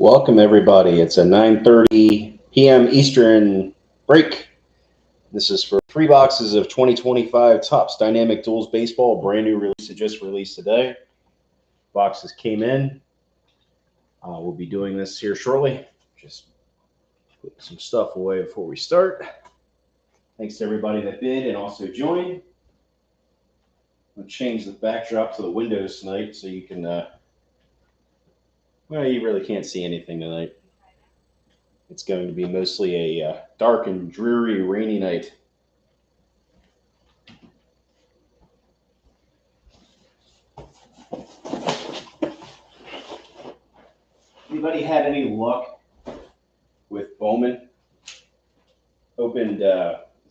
Welcome everybody. It's a 9:30 p.m. Eastern break. This is for 3 boxes of 2025 Topps Dynamic Duels Baseball, brand new release. It just released today. Boxes came in. We'll be doing this here shortly. Just put some stuff away before we start. Thanks to everybody that bid and also joined. I'm going to change the backdrop to the windows tonight so you can, well, you really can't see anything tonight. It's going to be mostly a dark and dreary, rainy night. Anybody had any luck with Bowman? Opened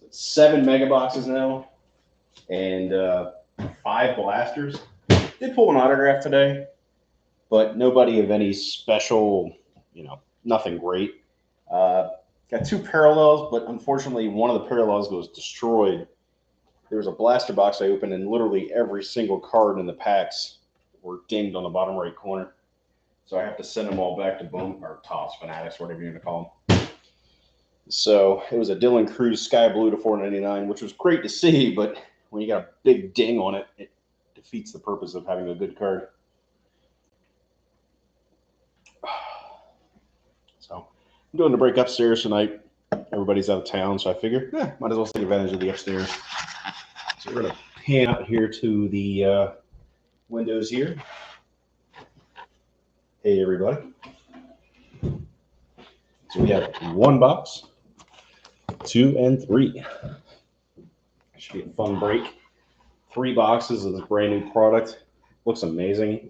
7 mega boxes now and 5 blasters. Did pull an autograph today, but nobody of any special, nothing great. Got 2 parallels, but unfortunately one of the parallels was destroyed. There was a blaster box I opened, and literally every single card in the packs were dinged on the bottom right corner. So I have to send them all back to Bowman or Topps Fanatics, whatever you're going to call them. So it was a Dylan Cruz Sky Blue to $4.99, which was great to see, but when you got a big ding on it, it defeats the purpose of having a good card. So I'm doing the break upstairs tonight. Everybody's out of town, so I figured, might as well take advantage of the upstairs. So we're going to pan out here to the windows here. Hey, everybody. So we have 1 box, 2 and 3. Should be a fun break. 3 boxes of this brand new product. Looks amazing.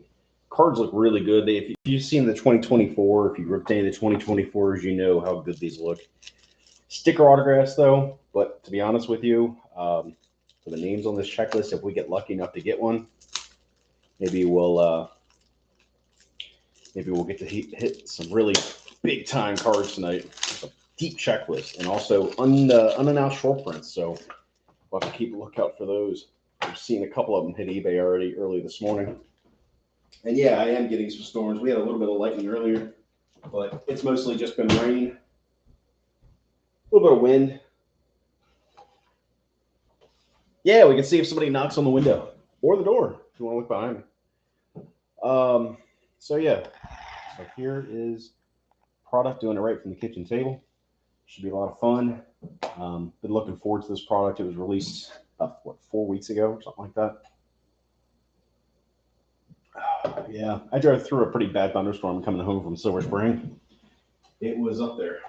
Cards look really good. If you've seen the 2024, if you ripped any of the 2024s, you know how good these look. Sticker autographs, though, but to be honest with you, for the names on this checklist, if we get lucky enough to get one, maybe we'll get to hit some really big time cards tonight. It's a deep checklist, and also unannounced short prints, so we'll have to keep a lookout for those. I've seen a couple of them hit eBay already early this morning. And yeah, I am getting some storms. We had a little bit of lightning earlier, but it's mostly just been rain, a little bit of wind. Yeah, we can see if somebody knocks on the window or the door if you want to look behind me. So yeah, so here is product, doing it right from the kitchen table. Should be a lot of fun. Been looking forward to this product. It was released about 4 weeks ago or something like that. Yeah, I drove through a pretty bad thunderstorm coming home from Silver Spring. It was up there.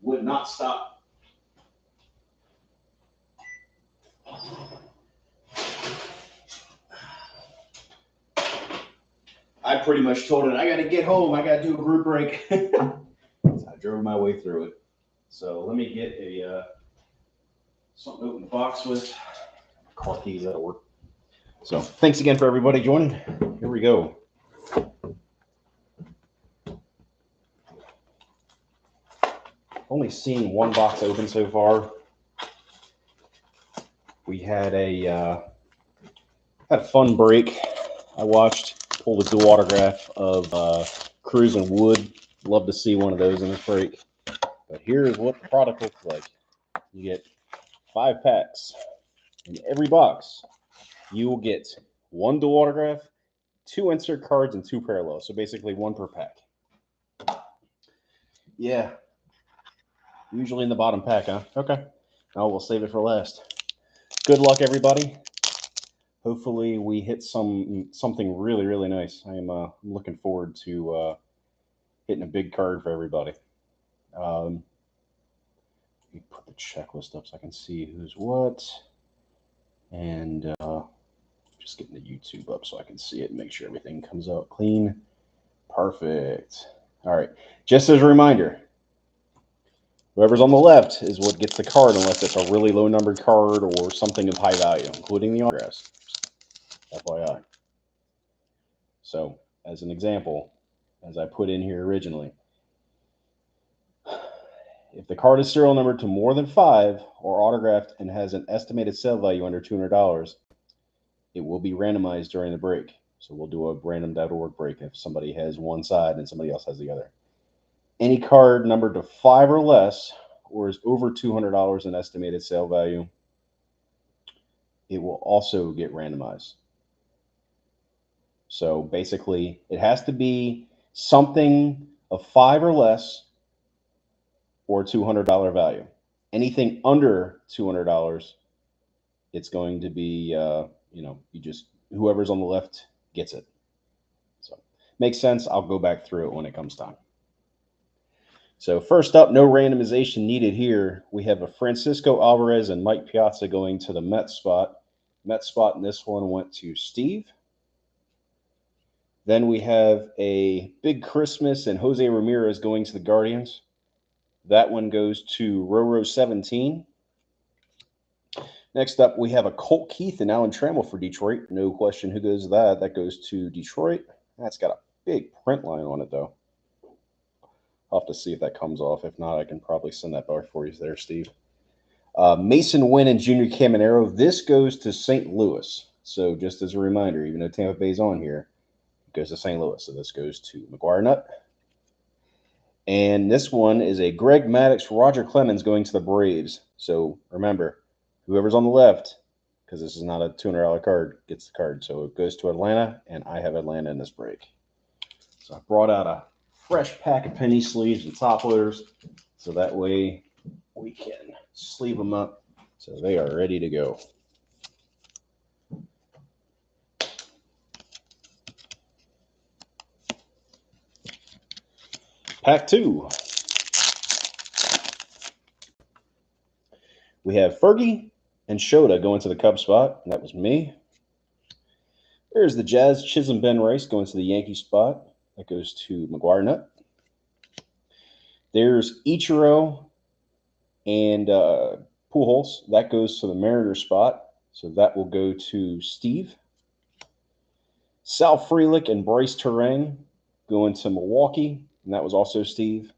Would not stop. I pretty much told it, I got to get home. I got to do a group break. So I drove my way through it. So let me get something to open the box with. Car keys, that'll work. So thanks again for everybody joining. Here we go. Only seen 1 box open so far. We had a fun break. I watched, pulled a dual autograph of Cruz and Wood. Love to see one of those in this break. But here's what the product looks like. You get 5 packs. In every box, you will get 1 dual autograph, 2 insert cards, and 2 parallels. So basically 1 per pack. Yeah. Usually in the bottom pack, huh? Okay. Now we'll save it for last. Good luck, everybody. Hopefully we hit something really, really nice. I'm looking forward to hitting a big card for everybody. Let me put the checklist up so I can see who's what. And just getting the YouTube up so I can see it and make sure everything comes out clean. Perfect. All right. Just as a reminder, whoever's on the left is what gets the card unless it's a really low numbered card or something of high value, including the autographs. FYI. So, as an example, as I put in here originally, if the card is serial numbered to more than 5 or autographed and has an estimated sale value under $200, it will be randomized during the break. So we'll do a random.org break if somebody has one side and somebody else has the other. Any card numbered to 5 or less, or is over $200 in estimated sale value, it will also get randomized. So basically, it has to be something of 5 or less, or $200 value. Anything under $200, it's going to be, whoever's on the left gets it. So makes sense. I'll go back through it when it comes time. So first up, no randomization needed here. We have a Francisco Alvarez and Mike Piazza going to the Mets spot. Mets spot in this one went to Steve. Then we have a Big Christmas and Jose Ramirez going to the Guardians. That one goes to Roro17. Next up, we have a Colt Keith and Alan Trammell for Detroit. No question who goes to that. That goes to Detroit. That's got a big print line on it, though. I'll have to see if that comes off. If not, I can probably send that back for you there, Steve. Mason Wynn and Junior Caminero. This goes to St. Louis. So just as a reminder, even though Tampa Bay's on here, it goes to St. Louis. So this goes to McGuire Nutt. And this one is a Greg Maddux, Roger Clemens going to the Braves. So remember, whoever's on the left, because this is not a $200 card, gets the card. So it goes to Atlanta, and I have Atlanta in this break. So I brought out a fresh pack of penny sleeves and top loaders, so that way we can sleeve them up so they are ready to go. Pack 2. We have Fergie and Shota going to the Cubs spot, and that was me. There's the Jazz Chisholm Ben Rice going to the Yankee spot. That goes to McGuire Nutt. There's Ichiro and Pujols. That goes to the Mariners spot. So that will go to Steve. Sal Frelick and Bryce Terang going to Milwaukee. And that was also Steve.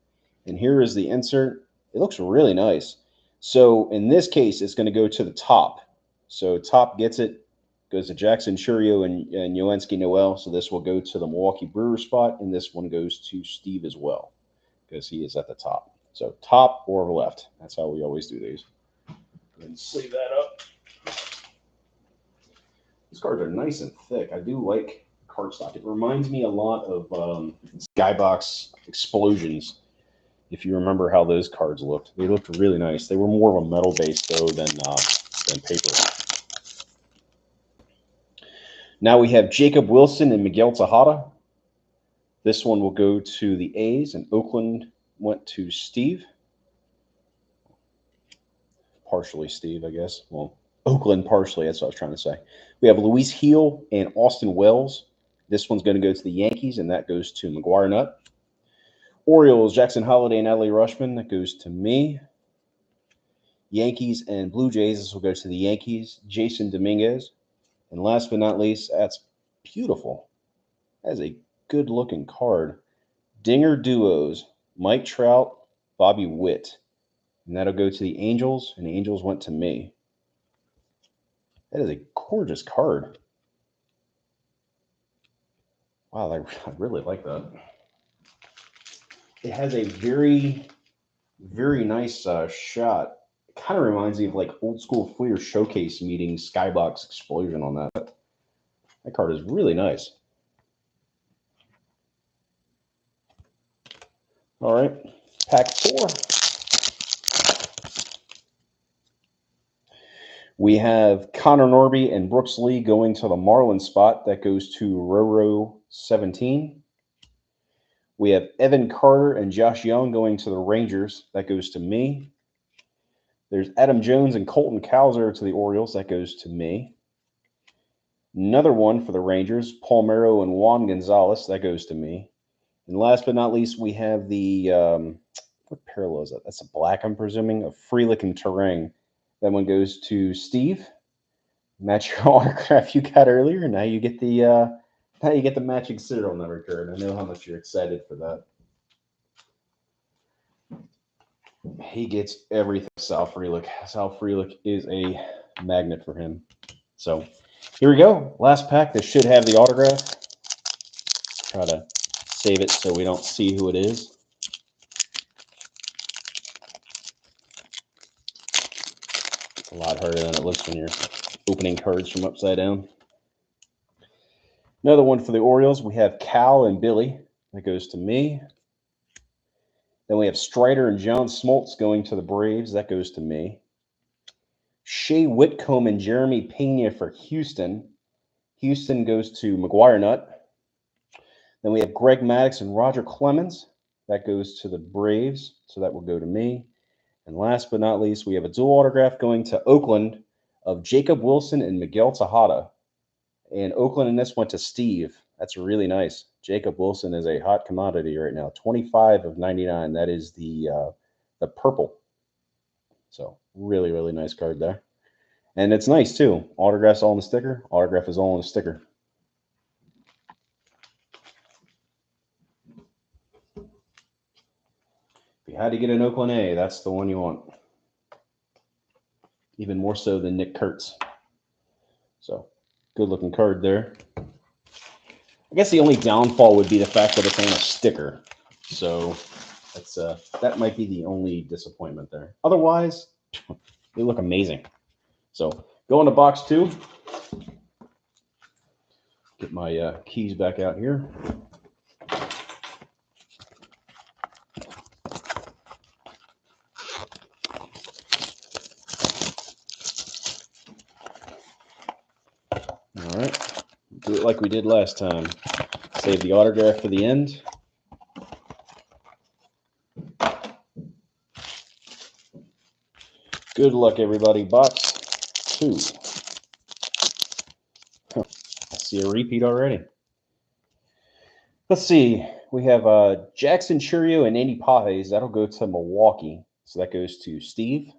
And here is the insert. It looks really nice. So in this case, it's going to go to the top. So top gets it. Goes to Jackson Churio and Yoensky Noel. So this will go to the Milwaukee Brewers spot, and this one goes to Steve as well, because he is at the top. So top or left. That's how we always do these. And sleeve that up. These cards are nice and thick. I do like cardstock. It reminds me a lot of Skybox Explosions. If you remember how those cards looked, they looked really nice. They were more of a metal base though than paper. Now we have Jacob Wilson and Miguel Tejada. This one will go to the A's, and Oakland went to Steve. Partially Steve, I guess. Well, Oakland partially, that's what I was trying to say. We have Luis Heel and Austin Wells. This one's going to go to the Yankees, and that goes to McGuire Nutt. Orioles, Jackson Holiday and Adley Rushman. That goes to me. Yankees and Blue Jays. This will go to the Yankees. Jason Dominguez. And last but not least, that's beautiful. That's a good-looking card. Dinger Duos, Mike Trout, Bobby Witt. And that'll go to the Angels, and the Angels went to me. That is a gorgeous card. Wow, I really like that. It has a very, very nice shot. Kind of reminds me of like old school Fleer Showcase meeting Skybox Explosion on that. That card is really nice. All right, pack 4. We have Connor Norby and Brooks Lee going to the Marlins spot. That goes to Roro17. We have Evan Carter and Josh Young going to the Rangers. That goes to me. There's Adam Jones and Colton Cowser to the Orioles. That goes to me. Another one for the Rangers, Palmeiro and Juan Gonzalez. That goes to me. And last but not least, we have the, what parallel is that? That's a black, I'm presuming, of Frelick and Terang. That one goes to Steve. Match your autograph you got earlier. Now you get the matching serial number card. I know how much you're excited for that. He gets everything. Sal Frelick. Sal Frelick is a magnet for him. So here we go. Last pack. This should have the autograph. Try to save it so we don't see who it is. It's a lot harder than it looks when you're opening cards from upside down. Another one for the Orioles. We have Cal and Billy. That goes to me. Then we have Strider and John Smoltz going to the Braves. That goes to me. Shea Whitcomb and Jeremy Pena for Houston. Houston goes to McGuire Nut. Then we have Greg Maddux and Roger Clemens. That goes to the Braves, so that will go to me. And last but not least, we have a dual autograph going to Oakland of Jacob Wilson and Miguel Tejada. And Oakland in this went to Steve. That's really nice. Jacob Wilson is a hot commodity right now. 25 of 99. That is the purple. So really, really nice card there. And it's nice too. Autograph's all in the sticker. Autograph is all in the sticker. If you had to get an Oakland A, that's the one you want. Even more so than Nick Kurtz. So good looking card there. I guess the only downfall would be the fact that it's on a sticker. So that's that might be the only disappointment there. Otherwise, they look amazing. So go into box 2. Get my keys back out here. All right. Do it like we did last time. Save the autograph for the end. Good luck, everybody. Box 2. I see a repeat already. Let's see. We have Jackson Chourio and Andy Pages. That'll go to Milwaukee. So that goes to Steve.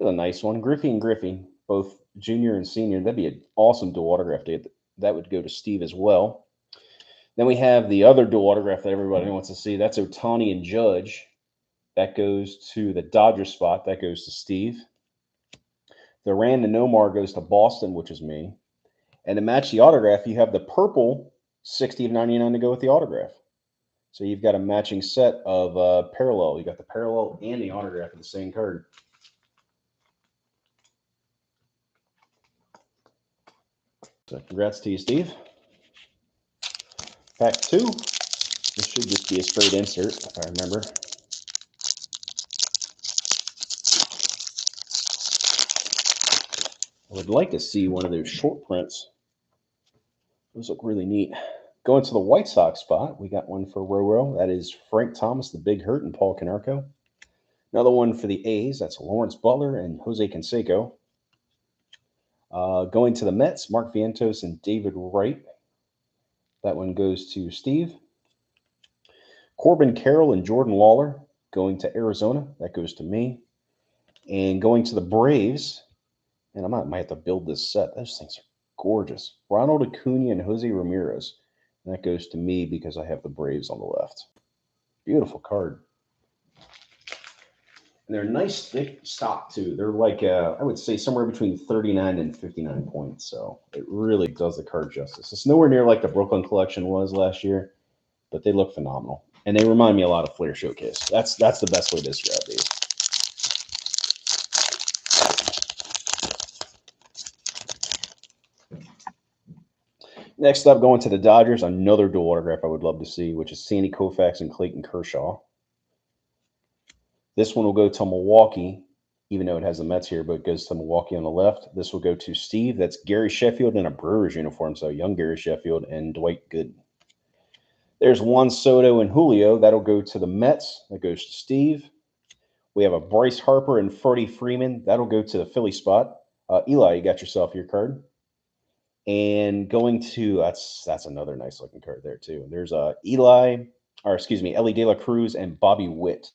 That's a nice one. Griffey and Griffey, both junior and senior. That'd be an awesome dual autograph day. That would go to Steve as well. Then we have the other dual autograph that everybody wants to see. That's Ohtani and Judge. That goes to the Dodgers spot. That goes to Steve. The Rand and Nomar goes to Boston, which is me. And to match the autograph, you have the purple 60 of 99 to go with the autograph. So you've got a matching set of parallel. You got the parallel and the autograph of the same card. So congrats to you, Steve. Pack 2. This should just be a straight insert, if I remember. I would like to see one of those short prints. Those look really neat. Going to the White Sox spot, we got one for Roro. That is Frank Thomas, the Big Hurt, and Paul Canarco. Another one for the A's. That's Lawrence Butler and Jose Canseco. Going to the Mets, Mark Vientos and David Wright. That one goes to Steve. Corbin Carroll and Jordan Lawler going to Arizona. That goes to me. And going to the Braves, and I might have to build this set. Those things are gorgeous. Ronald Acuna and Jose Ramirez. And that goes to me because I have the Braves on the left. Beautiful card. And they're nice, thick stock, too. They're like, I would say, somewhere between 39 and 59 points. So it really does the card justice. It's nowhere near like the Brooklyn collection was last year, but they look phenomenal. And they remind me a lot of Flair Showcase. That's the best way to describe these. Next up, going to the Dodgers, another dual autograph I would love to see, which is Sandy Koufax and Clayton Kershaw. This one will go to Milwaukee, even though it has the Mets here, but it goes to Milwaukee on the left. This will go to Steve. That's Gary Sheffield in a Brewers uniform, so young Gary Sheffield and Dwight Gooden. There's Juan Soto and Julio. That'll go to the Mets. That goes to Steve. We have a Bryce Harper and Freddie Freeman. That'll go to the Philly spot. Eli, you got yourself your card. And going to, that's another nice looking card there too. There's Ellie De La Cruz and Bobby Witt.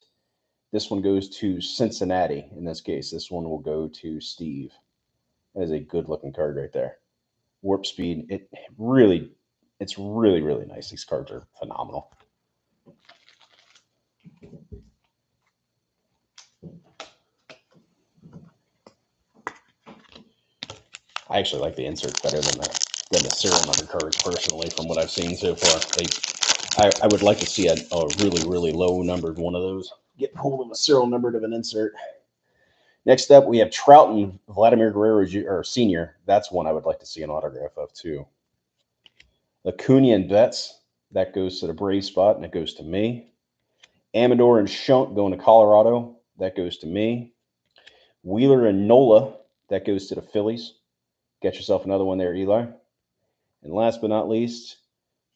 This one goes to Cincinnati in this case. This one will go to Steve. That is a good looking card right there. Warp speed. It's really, really nice. These cards are phenomenal. I actually like the inserts better than than the serial number cards, personally, from what I've seen so far. I would like to see a really, really low numbered one of those. Get hold of a serial numbered of an insert. Next up, we have Trout and Vladimir Guerrero Sr. That's one I would like to see an autograph of, too. Acuna and Betts. That goes to the Brave spot, and it goes to me. Amador and Shunt going to Colorado. That goes to me. Wheeler and Nola. That goes to the Phillies. Get yourself another one there, Eli. And last but not least,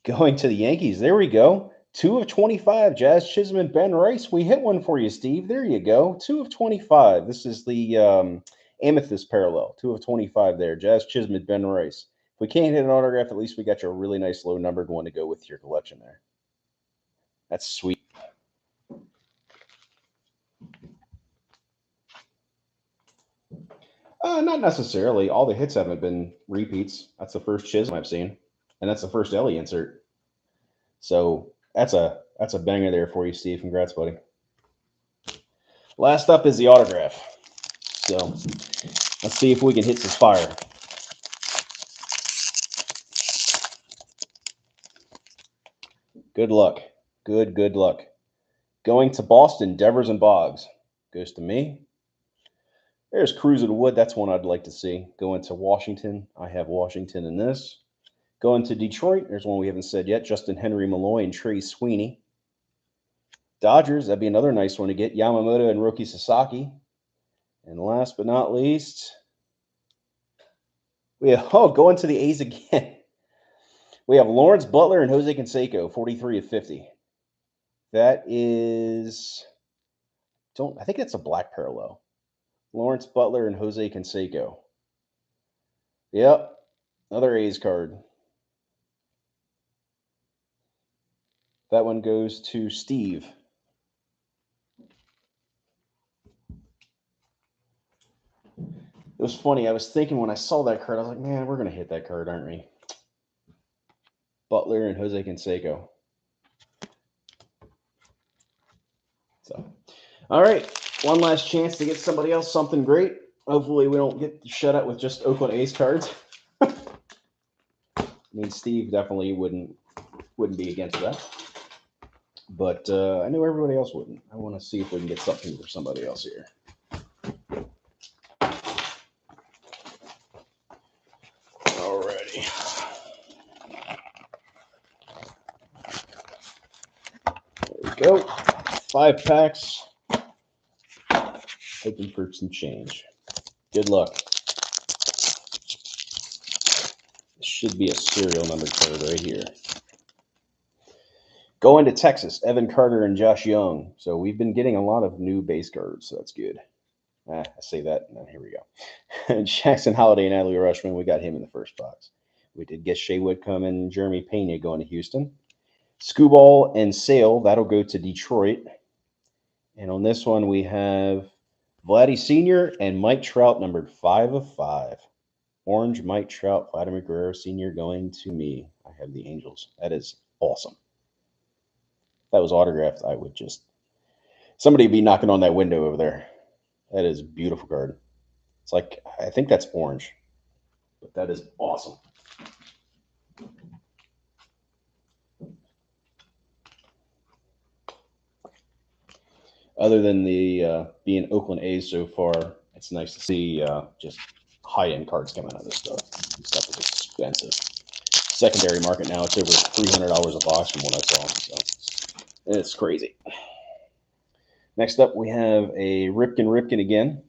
going to the Yankees. There we go. 2 of 25. Jazz Chisholm and Ben Rice. We hit one for you, Steve. There you go. 2 of 25. This is the Amethyst parallel. 2 of 25 there. Jazz Chisholm and Ben Rice. If we can't hit an autograph, at least we got you a really nice low numbered one to go with your collection there. That's sweet. Not necessarily. All the hits haven't been repeats. That's the first Chisholm I've seen, and that's the first Ellie insert. So that's a banger there for you, Steve. Congrats, buddy. Last up is the autograph. So let's see if we can hit some fire. Good luck. Good luck. Going to Boston, Devers and Boggs. Goes to me. There's Cruz and Wood. That's one I'd like to see. Going to Washington. I have Washington in this. Going to Detroit. There's one we haven't said yet. Justin Henry Malloy and Trey Sweeney. Dodgers. That'd be another nice one to get. Yamamoto and Roki Sasaki. And last but not least, we have, going to the A's again. We have Lawrence Butler and Jose Canseco, 43 of 50. That is, I think that's a black parallel. Lawrence Butler and Jose Canseco. Yep, another A's card. That one goes to Steve. It was funny. I was thinking when I saw that card, I was like, man, we're going to hit that card, aren't we? Butler and Jose Canseco. So, all right. One last chance to get somebody else something great. Hopefully we don't get shut out with just Oakland A's cards. I mean, Steve definitely wouldn't be against that. But I know everybody else wouldn't. I want to see if we can get something for somebody else here. Alrighty. There we go. 5 packs. Hoping for some change. Good luck. This should be a serial number card right here. Going to Texas, Evan Carter and Josh Young. So we've been getting a lot of new base cards, so that's good. I say that, and then here we go. Jackson Holiday and Adley Rutschman, we got him in the first box. We did get Shea Whitcomb and Jeremy Pena going to Houston. Skubal and Sale, that'll go to Detroit. And on this one, we have Vladdy Sr. and Mike Trout, numbered 5 of 5. Orange, Mike Trout, Vladimir Guerrero Sr. going to me. I have the Angels. That is awesome. If that was autographed, I would just... somebody would be knocking on that window over there. That is a beautiful card. It's like, I think that's orange. But that is awesome. Other than the being Oakland A's so far, it's nice to see just high-end cards coming out of this stuff. This stuff is expensive. Secondary market now, it's over $300 a box from what I saw. So it's crazy. Next up, we have a Ripken again.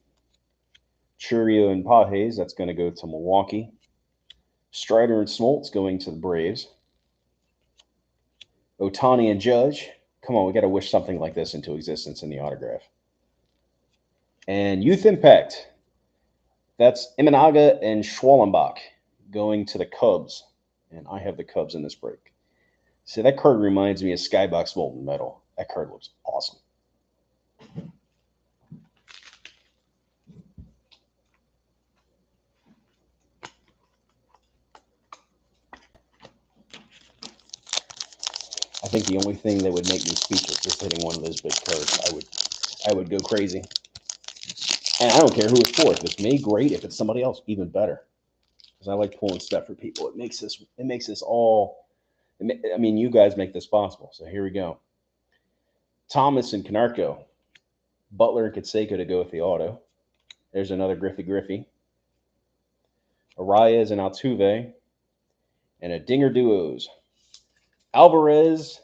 Churio and Pages, that's going to go to Milwaukee. Strider and Smoltz going to the Braves. Ohtani and Judge. Come on, we got to wish something like this into existence in the autograph. And Youth Impact. That's Imanaga and Schwallenbach going to the Cubs. And I have the Cubs in this break. See, that card reminds me of Skybox Molten Metal. That card looks awesome. I think the only thing that would make me speechless is hitting one of those big cards. I would go crazy. And I don't care who it's for. If it's me, great. If it's somebody else, even better. because I like pulling stuff for people. It makes this all. I mean, you guys make this possible. So here we go. Thomas and Canarco, Butler and Canseco to go with the auto. There's another Griffey. Arraez and Altuve, and a Dinger Duos. Alvarez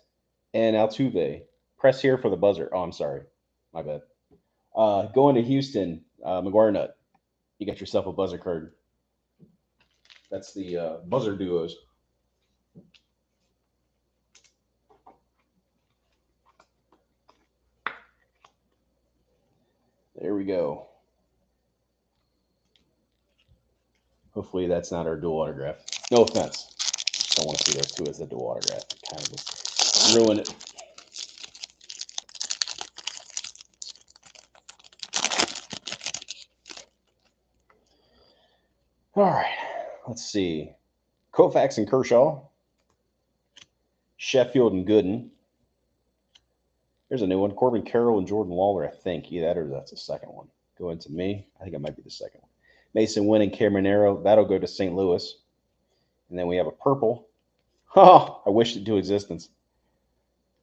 and Altuve. Press here for the buzzer. Oh, I'm sorry. My bad. Going to Houston, McGuire Nut. You got yourself a buzzer card. That's the buzzer duos. There we go. Hopefully that's not our dual autograph. No offense. Don't want to see those two as the dual autograph. Kind of just ruin it. All right. Let's see. Koufax and Kershaw. Sheffield and Gooden. There's a new one. Corbin Carroll and Jordan Lawler, I think. Either that or that's the second one. Go into me. I think it might be the second one. Mason Wynn and Cameronero. That'll go to St. Louis. And then we have a purple. Oh, I wished it into existence.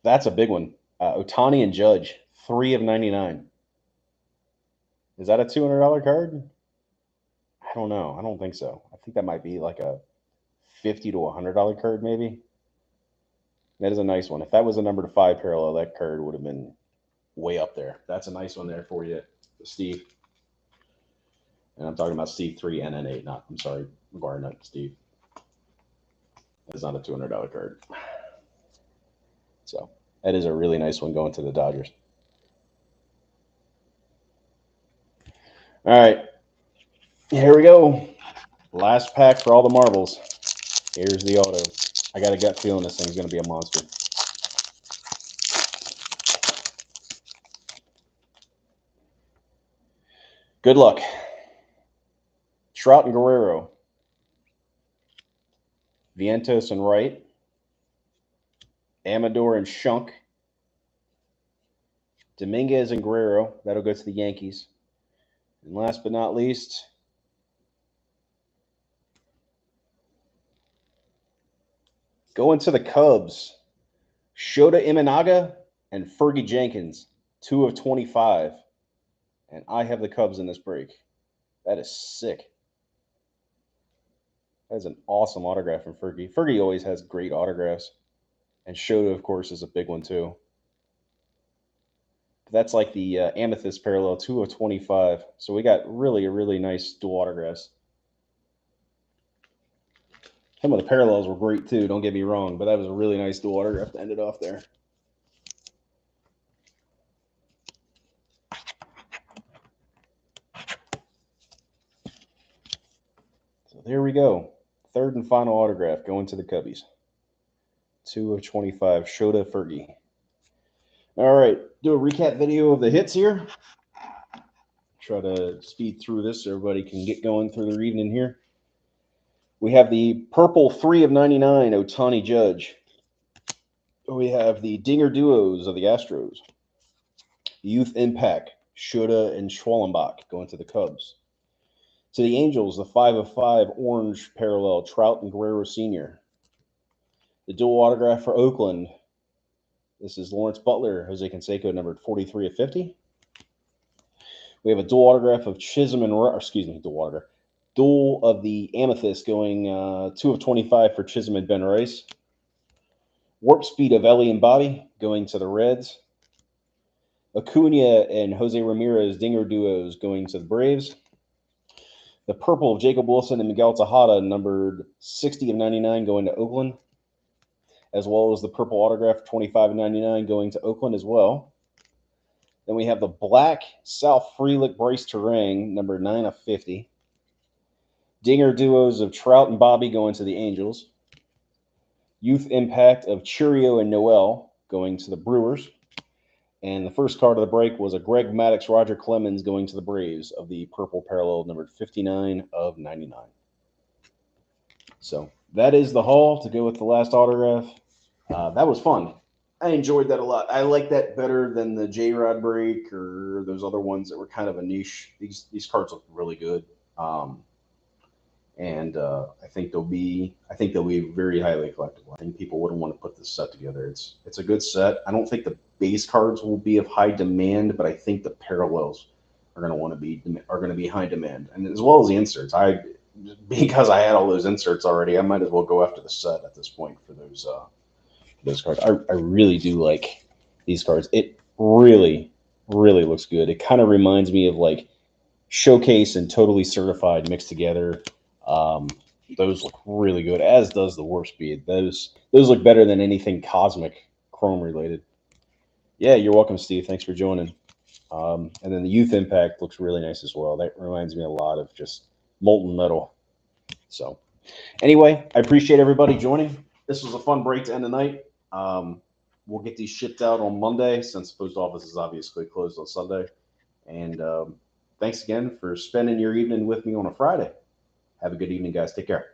That's a big one. Ohtani and Judge. 3 of 99. Is that a $200 card? I don't know. I don't think so. I think that might be like a $50 to $100 card, maybe. That is a nice one. If that was a number to 5 parallel, that card would have been way up there. That's a nice one there for you, Steve. And I'm talking about Steve 3 NN8, not, I'm sorry, McGuire Nut, Steve. It's not a $200 card. So that is a really nice one going to the Dodgers. All right. Here we go. Last pack for all the marbles. Here's the auto. I got a gut feeling this thing's going to be a monster. Good luck. Trout and Guerrero. Vientos and Wright. Amador and Shunk. Dominguez and Guerrero. That'll go to the Yankees. And last but not least, going to the Cubs. Shota Imanaga and Fergie Jenkins. 2 of 25. And I have the Cubs in this break. That is sick. That is an awesome autograph from Fergie. Fergie always has great autographs. And Shota, of course, is a big one, too. That's like the Amethyst parallel, 2 of 25. So we got really nice dual autographs. Some of the parallels were great, too. Don't get me wrong. But that was a really nice dual autograph to end it off there. So there we go. Third and final autograph going to the Cubbies. 2 of 25. Shota Fergie. All right. Do a recap video of the hits here. Try to speed through this so everybody can get going through their evening here. We have the purple 3 of 99 Ohtani Judge. We have the Dinger Duos of the Astros. Youth Impact, Shota and Schwallenbach going to the Cubs. To the Angels, the 5 of 5 orange parallel Trout and Guerrero Sr. The dual autograph for Oakland. This is Lawrence Butler, Jose Canseco, numbered 43 of 50. We have a dual autograph of Chisholm and dual of the Amethyst going 2 of 25 for Chisholm and Ben Rice. Warp Speed of Ellie and Bobby going to the Reds. Acuna and Jose Ramirez Dinger Duos going to the Braves. The purple of Jacob Wilson and Miguel Tejada, numbered 60 of 99, going to Oakland, as well as the purple autograph 25 of 99 going to Oakland as well. Then we have the black South Frelick Bryce Terang, number 9 of 50. Dinger Duos of Trout and Bobby going to the Angels. Youth Impact of Churio and Noel going to the Brewers. And the first card of the break was a Greg Maddux, Roger Clemens going to the Braves of the purple parallel, numbered 59 of 99. So that is the haul to go with the last autograph. That was fun. I enjoyed that a lot. I like that better than the J-Rod break or those other ones that were kind of a niche. These cards look really good. and I think they'll be very highly collectible. I think people wouldn't want to put this set together. It's a good set. I don't think the base cards will be of high demand, but I think the parallels are going to be high demand, and as well as the inserts. Because I had all those inserts already, I might as well go after the set at this point for those cards. I really do like these cards. It really looks good. It kind of reminds me of like Showcase and Totally Certified mixed together. Um, those look really good, as does the Warp Speed. Those look better than anything Cosmic Chrome related. Yeah, you're welcome, Steve. Thanks for joining. And then the Youth Impact looks really nice as well. That reminds me a lot of just molten metal. So, anyway, I appreciate everybody joining. This was a fun break to end the night. We'll get these shipped out on Monday since the post office is obviously closed on Sunday. And thanks again for spending your evening with me on a Friday. Have a good evening, guys. Take care.